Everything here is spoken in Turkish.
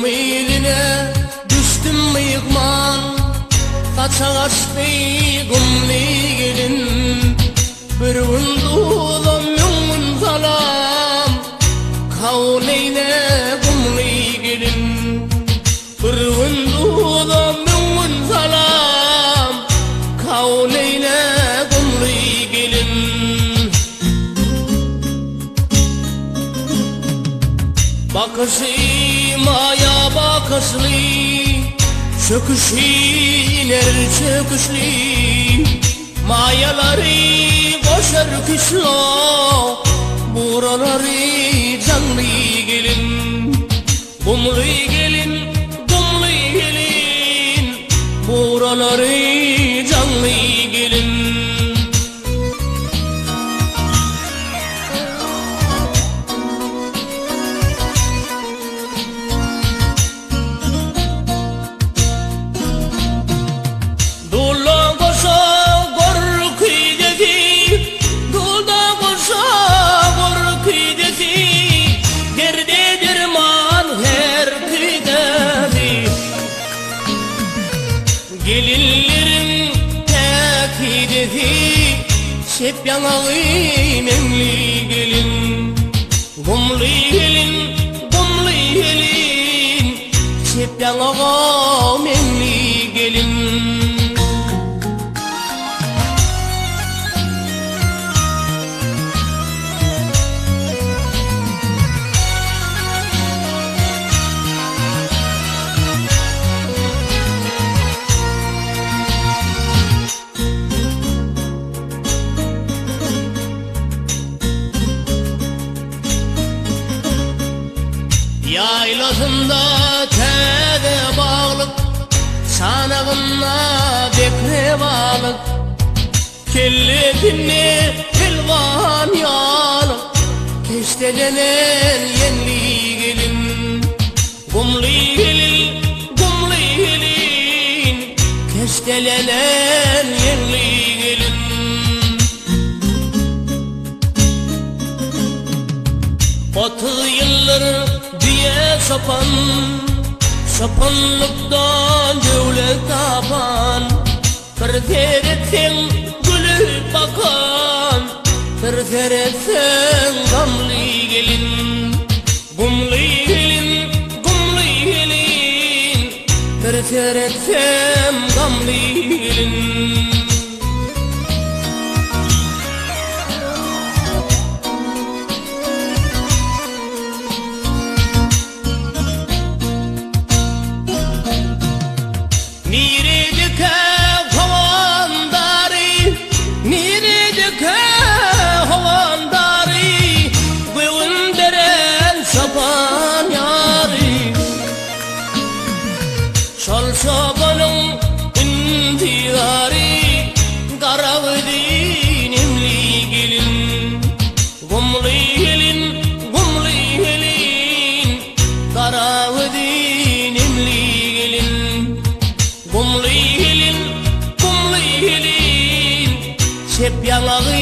miline düştüm mıyıkman, kaça kaçtı gümli gelin. Bir undulam yolun salam, kavleyle gümli gelin. Bir undulam yolun salam, kavleyle gümli gelin. Bakışı maya bakışlı, çöküşü iner çöküşlü. Mayaları boşar kışla, buraları canlı gelin. Gumlu gelin, gumlu gelin, buraları canlı gelin. Gelinlerin tekideti, şep yanağı memli gelin. Gumlu gelin, gumlu gelin, şep yanağı memli gelin. Yaylasında tede bağlık, sanağına bekle bağlık. Kelletini elvan yalık, keştelenen yenli gelin. Gumlu gelin, gumlu gelin, keştelenen yenli gelin. Batı yılları diye sapan, sapanlıktan devlet tapan. Bir teretten gülüp bakan, bir teretten gamlı gelin. Gumlu gelin, gumlu gelin, bir teretten gamlı gelin. Şal şabanın intihari, karavdin emli gelin. Gumlu gelin, gumlu gelin, karavdin emli gelin. Gumlu gelin, gumlu gelin, şep yanağı